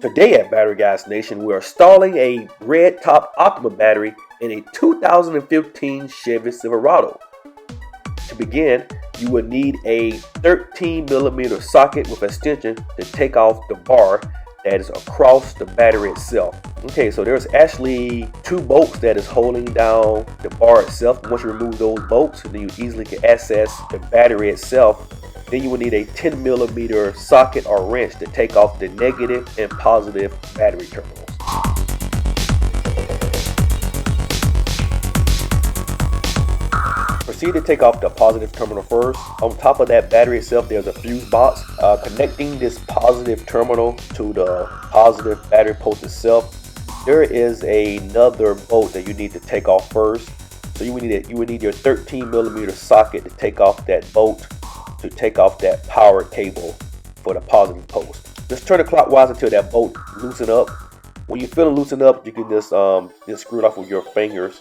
Today at Battery Guyz Nation, we are installing a red top Optima battery in a 2015 Chevy Silverado. To begin, you would need a 13mm socket with extension to take off the bar that is across the battery itself. Okay, so there's actually two bolts that is holding down the bar itself. Once you remove those bolts, then you easily can access the battery itself. Then you will need a 10mm socket or wrench to take off the negative and positive battery terminals. Proceed to take off the positive terminal first. On top of that battery itself, there's a fuse box. Connecting this positive terminal to the positive battery post itself, there is another bolt that you need to take off first. So you would need your 13mm socket to take off that bolt, to take off that power cable for the positive post. Just turn it clockwise until that bolt loosen up. When you feel it loosen up, you can just screw it off with your fingers.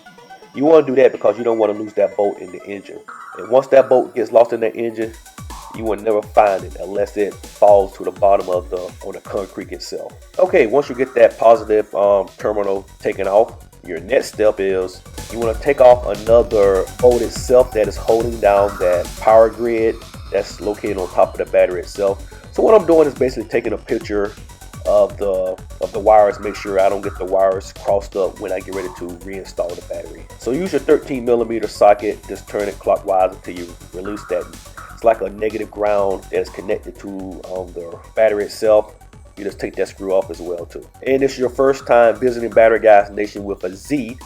You want to do that because you don't want to lose that bolt in the engine. And once that bolt gets lost in the engine, you will never find it unless it falls to the bottom of on the concrete itself. Okay, once you get that positive terminal taken off, your next step is you want to take off another bolt itself that is holding down that power grid that's located on top of the battery itself. So what I'm doing is basically taking a picture of the wires, make sure I don't get the wires crossed up when I get ready to reinstall the battery. So use your 13mm socket, just turn it clockwise until you release that. It's like a negative ground that's connected to the battery itself. You just take that screw off as well too. And if it's your first time visiting Battery Guyz Nation with a Z,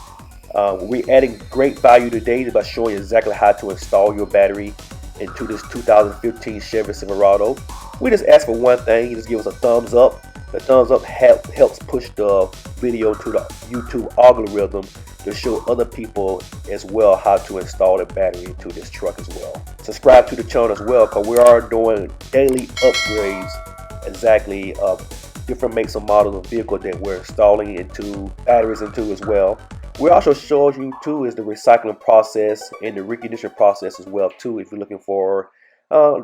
we're adding great value today by showing you exactly how to install your battery into this 2015 Chevy Silverado. We just ask for one thing: you just give us a thumbs up. The thumbs up helps push the video to the YouTube algorithm to show other people as well how to install the battery into this truck as well. Subscribe to the channel as well, because we are doing daily upgrades exactly of different makes and models of vehicles that we're installing into batteries into as well. We also show you too is the recycling process and the reconditioning process as well too, if you're looking for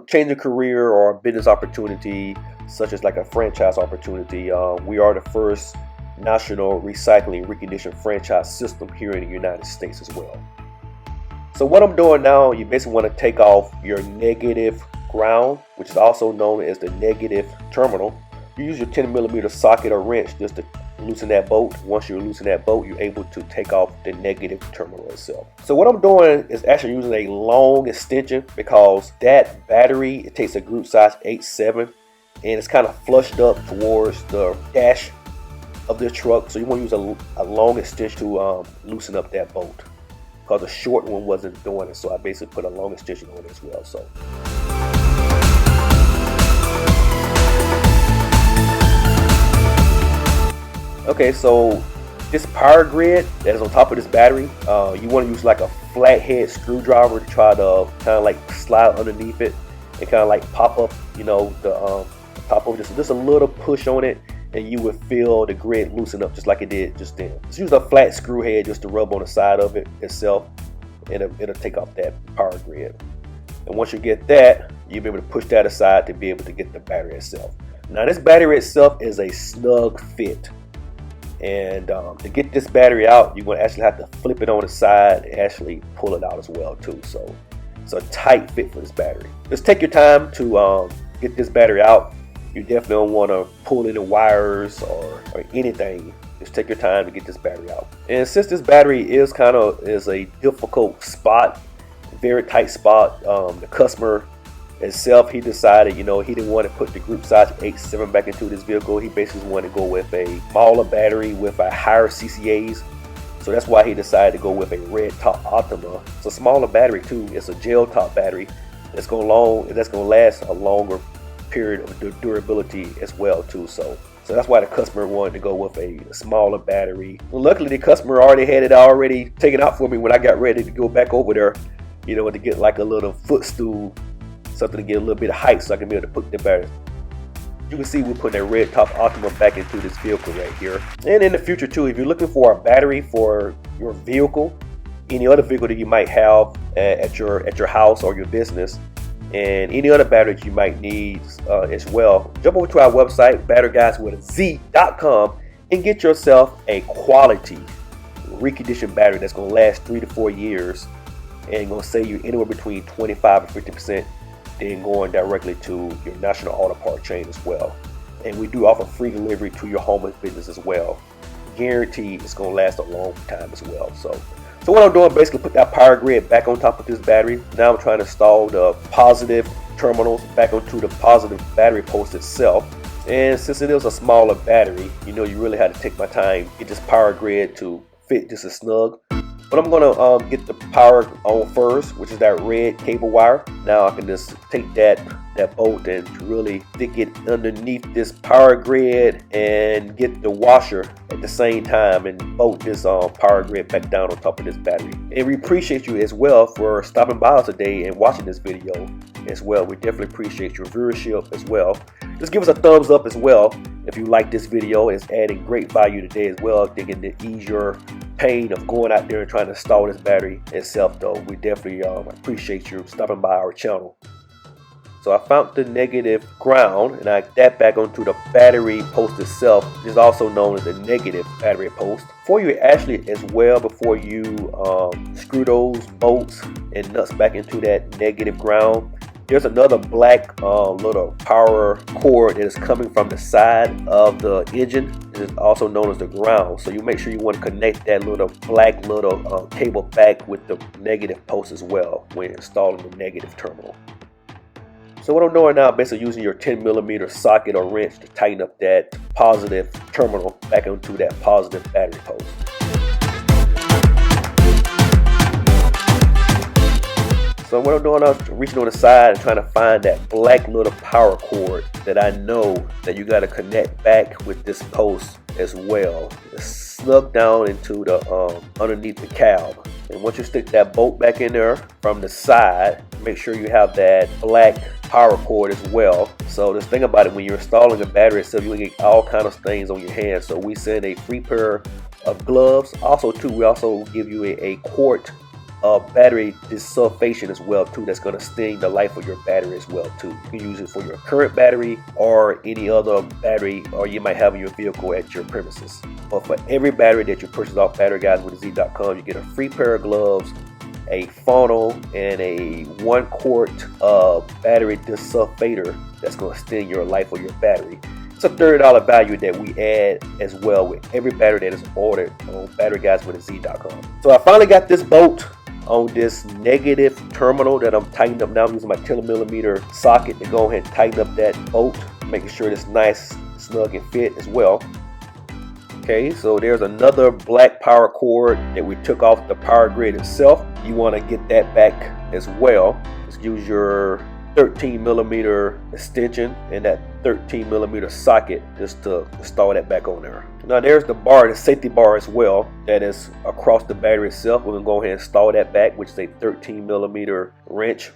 change of career or a business opportunity, such as like a franchise opportunity. We are the first national recycling reconditioning franchise system here in the United States as well. So what I'm doing now, you basically want to take off your negative ground, which is also known as the negative terminal. You use your 10mm socket or wrench just to loosen that bolt. Once you loosen that bolt, you're able to take off the negative terminal itself. So what I'm doing is actually using a long extension, because that battery, it takes a group size 8.7, and it's kind of flushed up towards the dash of the truck. So you want to use a long extension to loosen up that bolt, because the short one wasn't doing it. So I basically put a long extension on it as well. So okay, so this power grid that is on top of this battery, you want to use like a flathead screwdriver to try to kind of like slide underneath it and kind of like pop up, you know, the top of just a little push on it, and you would feel the grid loosen up just like it did just then. Just use a flat screw head just to rub on the side of it itself, and it'll take off that power grid. And once you get that, you'll be able to push that aside to be able to get the battery itself. Now this battery itself is a snug fit. And to get this battery out, you're going to actually have to flip it on the side and actually pull it out as well too. So it's a tight fit for this battery. Just take your time to get this battery out. You definitely don't want to pull any wires or anything. Just take your time to get this battery out. And since this battery is a difficult spot, very tight spot, the customer itself, he decided, you know, he didn't want to put the group size 8.7 back into this vehicle. He basically wanted to go with a smaller battery with a higher CCAs. So that's why he decided to go with a red top Optima. It's a smaller battery too. It's a gel top battery that's going to last a longer period of durability as well too. So that's why the customer wanted to go with a smaller battery. Well, luckily the customer already had it taken out for me when I got ready to go back over there, you know, to get like a little footstool, something to get a little bit of height so I can be able to put the battery. You can see we're putting a red top Optima back into this vehicle right here. And in the future too, if you're looking for a battery for your vehicle, any other vehicle that you might have at your house or your business, and any other batteries you might need as well, jump over to our website, batteryguyz.com, and get yourself a quality reconditioned battery that's going to last 3 to 4 years and going to save you anywhere between 25 and 50%, then going directly to your national auto part chain as well. And we do offer free delivery to your home and business as well. Guaranteed it's going to last a long time as well. So what I'm doing, basically put that power grid back on top of this battery. Now I'm trying to install the positive terminals back onto the positive battery post itself. And since it is a smaller battery, you know, you really had to take my time, get this power grid to fit just as snug. But I'm gonna get the power on first, which is that red cable wire. Now I can just take that bolt and really stick it underneath this power grid and get the washer at the same time and bolt this power grid back down on top of this battery. And we appreciate you as well for stopping by us today and watching this video as well. We definitely appreciate your viewership as well. Just give us a thumbs up as well if you like this video. It's adding great value today as well, thinking to ease your pain of going out there and trying to install this battery itself. Though we definitely appreciate you stopping by our channel. So I found the negative ground and I got back onto the battery post itself, which is also known as the negative battery post. Before you actually as well, before you screw those bolts and nuts back into that negative ground, there's another black little power cord that is coming from the side of the engine. It is also known as the ground. So you make sure you want to connect that little black little cable back with the negative post as well when installing the negative terminal. So what I'm doing now, basically using your 10mm socket or wrench to tighten up that positive terminal back onto that positive battery post. So what I'm doing now is reaching on the side and trying to find that black little power cord that I know that you got to connect back with this post as well. It's snug down into the underneath the cab. And once you stick that bolt back in there from the side, make sure you have that black power cord as well. So just think about it, when you're installing a battery itself, you can get all kind of stains on your hands. So we send a free pair of gloves. Also too, we also give you a quart of battery desulfation as well too. That's going to sting the life of your battery as well too. You can use it for your current battery or any other battery or you might have in your vehicle at your premises. But for every battery that you purchase off batteryguyz.com, you get a free pair of gloves, a funnel, and a 1 quart of battery desulfator that's going to sting your life of your battery. It's a $30 value that we add as well with every battery that is ordered on batteryguyz.com. So I finally got this bolt on this negative terminal that I'm tightening up now. I'm using my 10mm socket to go ahead and tighten up that bolt, making sure it's nice, snug, and fit as well. Okay, so there's another black power cord that we took off the power grid itself. You want to get that back as well. Just use your 13mm extension and that 13mm socket just to install that back on there. Now there's the bar, the safety bar as well, that is across the battery itself. We're going to go ahead and install that back, which is a 13mm wrench.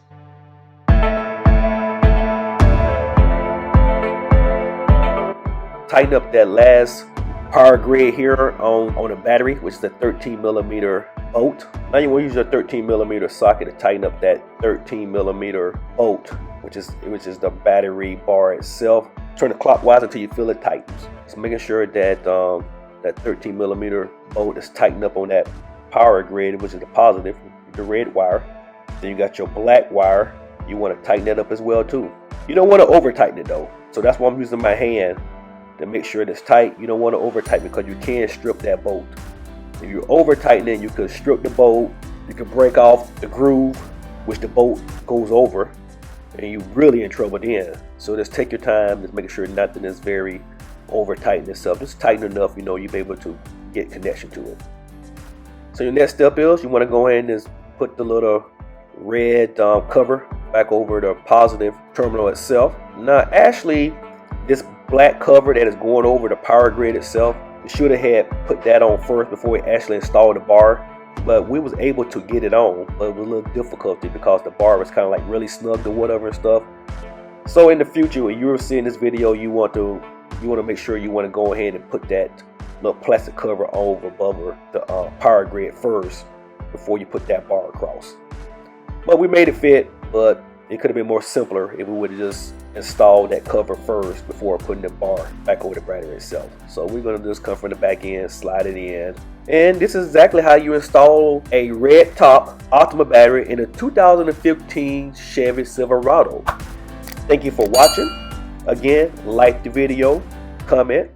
Tighten up that last power grid here on the battery, which is a 13mm bolt. Now you want to use your 13mm socket to tighten up that 13mm bolt, which is the battery bar itself. Turn it clockwise until you feel it tightens. Just making sure that that 13mm bolt is tightened up on that power grid, which is the positive, the red wire. Then you got your black wire. You want to tighten that up as well too. You don't want to over tighten it though, so that's why I'm using my hand to make sure it's tight. You don't want to over tighten because you can strip that bolt. If you over tighten it, you could strip the bolt, you can break off the groove which the bolt goes over, and you're really in trouble then. So just take your time, just making sure nothing is very over tighten itself. Just tighten enough, you know, you'll be able to get connection to it. So your next step is you want to go ahead and just put the little red cover back over the positive terminal itself. Now actually this black cover that is going over the power grid itself, you should have had put that on first before we actually installed the bar, but we was able to get it on, but it was a little difficulty because the bar was kind of like really snugged or whatever and stuff. So in the future, when you're seeing this video, you want to make sure you want to go ahead and put that little plastic cover over above the power grid first before you put that bar across. But we made it fit, but It could have been more simpler if we would have just installed that cover first before putting the bar back over the battery itself. So we're going to just come from the back end, slide it in. And this is exactly how you install a red top Optima battery in a 2015 Chevy Silverado. Thank you for watching. Again, like the video, comment,